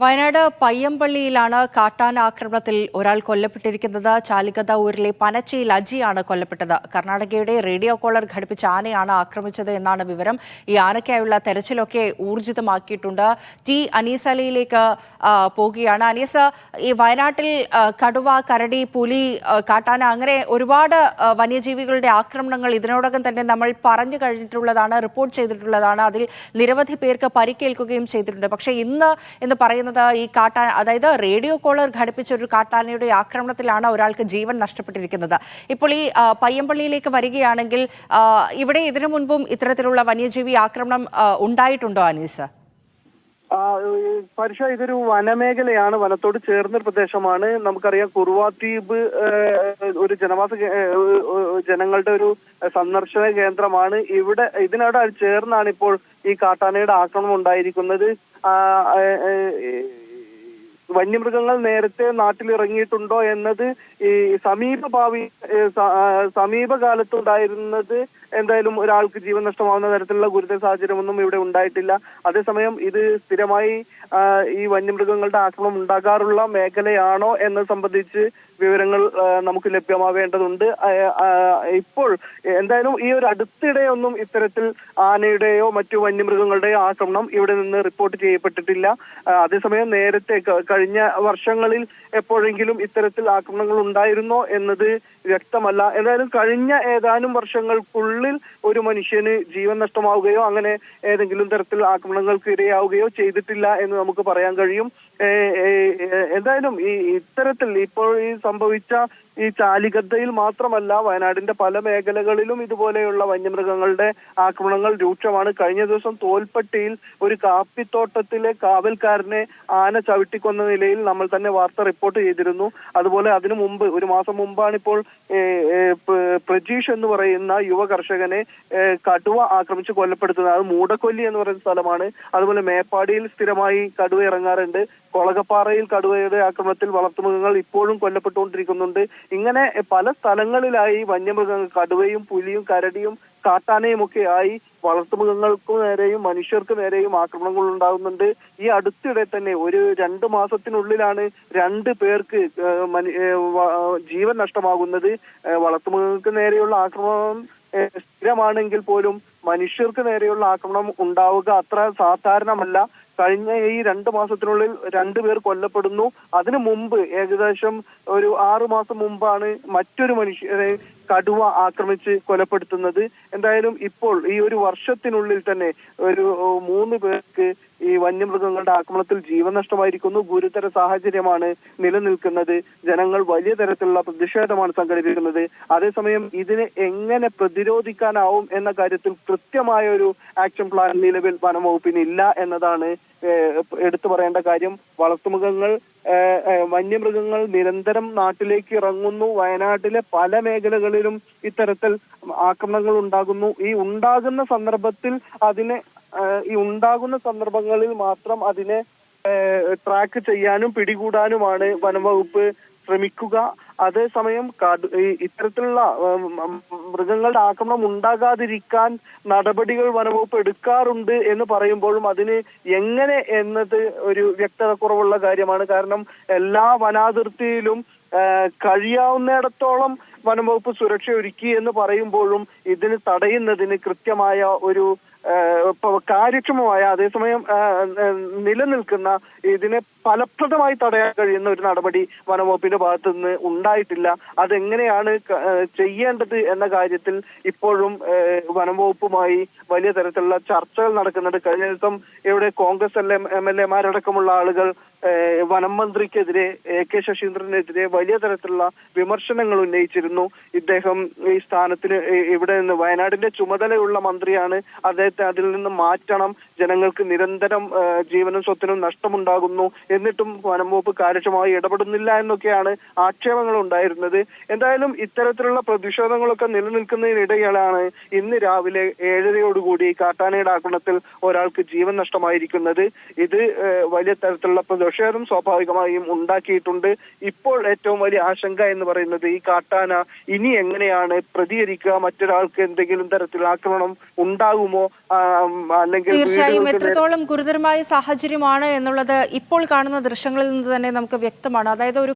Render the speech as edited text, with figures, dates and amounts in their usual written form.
വയനാട് പയ്യമ്പള്ളിയിലാണ് കാട്ടാന ആക്രമണത്തിൽ ഒരാൾ കൊല്ലപ്പെട്ടിരിക്കുന്നത്. ചാലികത ഊരിലെ പനച്ചയിൽ അജിയാണ് കൊല്ലപ്പെട്ടത്. കർണാടകയുടെ റേഡിയോ കോളർ ഘടിപ്പിച്ച ആനയാണ് ആക്രമിച്ചത് എന്നാണ് വിവരം. ഈ ആനയ്ക്കായുള്ള തെരച്ചിലൊക്കെ ഊർജിതമാക്കിയിട്ടുണ്ട്. ടി അനീസ് അലിയിലേക്ക് പോകുകയാണ്. അനീസ്, ഈ വയനാട്ടിൽ കടുവ, കരടി, പുലി, കാട്ടാന അങ്ങനെ ഒരുപാട് വന്യജീവികളുടെ ആക്രമണങ്ങൾ ഇതിനോടകം തന്നെ നമ്മൾ പറഞ്ഞു കഴിഞ്ഞിട്ടുള്ളതാണ്, റിപ്പോർട്ട് ചെയ്തിട്ടുള്ളതാണ്. അതിൽ നിരവധി പേർക്ക് പരിക്കേൽക്കുകയും ചെയ്തിട്ടുണ്ട്. പക്ഷേ ഇന്ന് എന്ന് പറയുന്നത് ഈ കാട്ടാന, അതായത് റേഡിയോ കോളർ ഘടിപ്പിച്ച ഒരു കാട്ടാനയുടെ ആക്രമണത്തിലാണ് ഒരാൾക്ക് ജീവൻ നഷ്ടപ്പെട്ടിരിക്കുന്നത്. ഇപ്പോൾ ഈ പയ്യമ്പള്ളിയിലേക്ക് വരികയാണെങ്കിൽ ഇവിടെ ഇതിനു മുൻപും ഇത്തരത്തിലുള്ള വന്യജീവി ആക്രമണം ഉണ്ടായിട്ടുണ്ടോ അനീസ്? പരിഷ, ഇതൊരു വനമേഖലയാണ്, വനത്തോട് ചേർന്നൊരു പ്രദേശമാണ്. നമുക്കറിയാം, കുറുവാദ്വീപ് ഒരു ജനങ്ങളുടെ ഒരു സന്ദർശന കേന്ദ്രമാണ്. ഇതിനോട് ചേർന്നാണ് ഇപ്പോൾ ഈ കാട്ടാനയുടെ ആക്രമണം ഉണ്ടായിരിക്കുന്നത്. വന്യമൃഗങ്ങൾ നേരത്തെ നാട്ടിലിറങ്ങിയിട്ടുണ്ടോ എന്നത് ഈ സമീപകാലത്തുണ്ടായിരുന്നത് എന്തായാലും ഒരാൾക്ക് ജീവൻ നഷ്ടമാവുന്ന തരത്തിലുള്ള ഗുരുതര സാഹചര്യമൊന്നും ഇവിടെ ഉണ്ടായിട്ടില്ല. അതേസമയം ഇത് സ്ഥിരമായി ഈ വന്യമൃഗങ്ങളുടെ ആക്രമണം ഉണ്ടാകാറുള്ള മേഖലയാണോ എന്നത് സംബന്ധിച്ച് വിവരങ്ങൾ നമുക്ക് ലഭ്യമാവേണ്ടതുണ്ട്. ഇപ്പോൾ എന്തായാലും ഈ ഒരു അടുത്തിടെയൊന്നും ഇത്തരത്തിൽ ആനയുടെയോ മറ്റു വന്യമൃഗങ്ങളുടെയോ ആക്രമണം ഇവിടെ നിന്ന് റിപ്പോർട്ട് ചെയ്യപ്പെട്ടിട്ടില്ല. അതേസമയം നേരത്തെ കഴിഞ്ഞ വർഷങ്ങളിൽ എപ്പോഴെങ്കിലും ഇത്തരത്തിൽ ആക്രമണങ്ങൾ ഉണ്ടായിരുന്നോ എന്നത് വ്യക്തമല്ല. എന്തായാലും കഴിഞ്ഞ ഏതാനും വർഷങ്ങൾക്കുള്ളിൽ ഒരു മനുഷ്യന് ജീവൻ നഷ്ടമാവുകയോ അങ്ങനെ ഏതെങ്കിലും തരത്തിൽ ആക്രമണങ്ങൾക്ക് ഇരയാവുകയോ ചെയ്തിട്ടില്ല എന്ന് നമുക്ക് പറയാൻ കഴിയും. എന്തായാലും ഇത്തരത്തിൽ ഇപ്പോൾ ഈ സംഭവിച്ച ഈ ചാലികദ്ദയിൽ മാത്രമല്ല, വയനാടിന്റെ പല മേഖലകളിലും ഇതുപോലെയുള്ള വന്യമൃഗങ്ങളുടെ ആക്രമണങ്ങൾ രൂക്ഷമാണ്. കഴിഞ്ഞ ദിവസം തോൽപ്പട്ടിയിൽ ഒരു കാപ്പിത്തോട്ടത്തിലെ കാവൽക്കാരനെ ആന ചവിട്ടിക്കൊന്ന നിലയിൽ നമ്മൾ തന്നെ വാർത്ത റിപ്പോർട്ട് ചെയ്തിരുന്നു. അതുപോലെ അതിനു മുമ്പ് ഒരു മാസം മുമ്പാണ് ഇപ്പോൾ പ്രജീഷ് എന്ന് പറയുന്ന യുവ കർഷകനെ കടുവ ആക്രമിച്ച് കൊലപ്പെടുത്തുന്നത്. അത് മൂടക്കൊല്ലി എന്ന് പറയുന്ന സ്ഥലമാണ്. അതുപോലെ മേപ്പാടിയിൽ സ്ഥിരമായി കടുവ ഇറങ്ങാറുണ്ട്. കൊളകപ്പാറയിൽ കടുവയുടെ ആക്രമണത്തിൽ വളർത്തുമൃഗങ്ങൾ ഇപ്പോഴും കൊല്ലപ്പെട്ടുകൊണ്ടിരിക്കുന്നുണ്ട്. ഇങ്ങനെ പല സ്ഥലങ്ങളിലായി വന്യമൃഗങ്ങൾ, കടുവയും പുലിയും കരടിയും കാട്ടാനയും ഒക്കെ ആയി വളർത്തുമൃഗങ്ങൾക്ക് നേരെയും മനുഷ്യർക്ക് നേരെയും ആക്രമണങ്ങൾ ഉണ്ടാകുന്നുണ്ട്. ഈ അടുത്തിടെ തന്നെ ഒരു 2 മാസത്തിനുള്ളിലാണ് 2 പേർക്ക് ജീവൻ നഷ്ടമാകുന്നത്. വളർത്തുമൃഗങ്ങൾക്ക് നേരെയുള്ള ആക്രമണം സ്ഥിരമാണെങ്കിൽ പോലും മനുഷ്യർക്ക് നേരെയുള്ള ആക്രമണം ഉണ്ടാവുക അത്ര സാധാരണമല്ല. കഴിഞ്ഞ ഈ 2 മാസത്തിനുള്ളിൽ 2 പേർ കൊല്ലപ്പെടുന്നു. അതിനു മുമ്പ് ഏകദേശം ഒരു 6 മാസം മുമ്പാണ് മറ്റൊരു മനുഷ്യനെ കടുവ ആക്രമിച്ച് കൊലപ്പെടുത്തുന്നത്. എന്തായാലും ഇപ്പോൾ ഈ ഒരു വർഷത്തിനുള്ളിൽ തന്നെ ഒരു 3 പേർക്ക് ഈ വന്യമൃഗങ്ങളുടെ ആക്രമണത്തിൽ ജീവൻ നഷ്ടമായിരിക്കുന്നു. ഗുരുതര സാഹചര്യമാണ് നിലനിൽക്കുന്നത്. ജനങ്ങൾ വലിയ തരത്തിലുള്ള പ്രതിഷേധമാണ് സംഘടിപ്പിക്കുന്നത്. അതേസമയം ഇതിനെ എങ്ങനെ പ്രതിരോധിക്കാനാവും എന്ന കാര്യത്തിൽ കൃത്യമായ ഒരു ആക്ഷൻ പ്ലാൻ നിലവിൽ വനംവകുപ്പിനില്ല എന്നതാണ് എടുത്തു പറയേണ്ട കാര്യം. വന്യമൃഗങ്ങൾ നിരന്തരം നാട്ടിലേക്ക് ഇറങ്ങുന്നു. വയനാട്ടിലെ പല മേഖലകളിലും ഇത്തരത്തിൽ ആക്രമണങ്ങൾ ഉണ്ടാകുന്നു. ഈ ഉണ്ടാകുന്ന സന്ദർഭങ്ങളിൽ മാത്രം അതിനെ ട്രാക്ക് ചെയ്യാനും പിടികൂടാനുമാണ് വനംവകുപ്പ് ശ്രമിക്കുക. അതേസമയം ഇത്തരത്തിലുള്ള മൃഗങ്ങളുടെ ആക്രമണം ഉണ്ടാകാതിരിക്കാൻ നടപടികൾ വനംവകുപ്പ് എടുക്കാറുണ്ട് എന്ന് പറയുമ്പോഴും അതിന് എങ്ങനെ എന്നത് ഒരു വ്യക്തത കുറവുള്ള കാര്യമാണ്. കാരണം എല്ലാ വനാതിർത്തിയിലും കഴിയാവുന്നിടത്തോളം വനംവകുപ്പ് സുരക്ഷ ഒരുക്കി എന്ന് പറയുമ്പോഴും ഇതിന് തടയുന്നതിന് കൃത്യമായ ഒരു കാര്യക്ഷമമായ, അതേസമയം നിലനിൽക്കുന്ന, ഇതിനെ ഫലപ്രദമായി തടയാൻ കഴിയുന്ന ഒരു നടപടി വനംവകുപ്പിന്റെ ഭാഗത്തു നിന്ന് ഉണ്ടായിട്ടില്ല. അതെങ്ങനെയാണ് ചെയ്യേണ്ടത് എന്ന കാര്യത്തിൽ ഇപ്പോഴും വനംവകുപ്പുമായി വലിയ തരത്തിലുള്ള ചർച്ചകൾ നടക്കുന്നുണ്ട്. കഴിഞ്ഞ ദിവസം ഇവിടെ കോൺഗ്രസ് MLA-മാരടക്കമുള്ള ആളുകൾ വനം മന്ത്രിക്കെതിരെ, AK ശശീന്ദ്രനെതിരെ വലിയ തരത്തിലുള്ള വിമർശനങ്ങൾ ഉന്നയിച്ചിരുന്നു. ഇദ്ദേഹം ഈ സ്ഥാനത്തിന് ഇവിടെ നിന്ന്, വയനാടിന്റെ ചുമതലയുള്ള മന്ത്രിയാണ്, അദ്ദേഹത്തെ അതിൽ നിന്ന് മാറ്റണം, ജനങ്ങൾക്ക് നിരന്തരം ജീവനും സ്വത്തിനും നഷ്ടമുണ്ടാകുന്നു, എന്നിട്ടും വനംവകുപ്പ് കാര്യക്ഷമമായി ഇടപെടുന്നില്ല എന്നൊക്കെയാണ് ആക്ഷേപങ്ങൾ ഉണ്ടായിരുന്നത്. എന്തായാലും ഇത്തരത്തിലുള്ള പ്രതിഷേധങ്ങളൊക്കെ നിലനിൽക്കുന്നതിനിടയിലാണ് ഇന്ന് രാവിലെ 7:30 കാട്ടാനയുടെ ആക്രമണത്തിൽ ഒരാൾക്ക് ജീവൻ നഷ്ടമായിരിക്കുന്നത്. ഇത് വലിയ തരത്തിലുള്ള പ്രതിഷേധം സ്വാഭാവികമായും ഉണ്ടാക്കിയിട്ടുണ്ട്. ഇപ്പോൾ ഏറ്റവും വലിയ ആശങ്ക എന്ന് പറയുന്നത് ഈ കാട്ടാന ഇനി എങ്ങനെയാണ് പ്രതികരിക്കുക, മറ്റൊരാൾക്ക് എന്തെങ്കിലും തരത്തിൽ ആക്രമണം ഉണ്ടാകുമോ, അല്ലെങ്കിൽ തീർച്ചയായും എത്രത്തോളം ഗുരുതരമായ സാഹചര്യമാണ് എന്നുള്ളത് ഇപ്പോൾ കാണുന്ന കാണുന്ന ദൃശ്യങ്ങളിൽ നിന്ന് തന്നെ നമുക്ക് വ്യക്തമാണ്. അതായത് ഒരു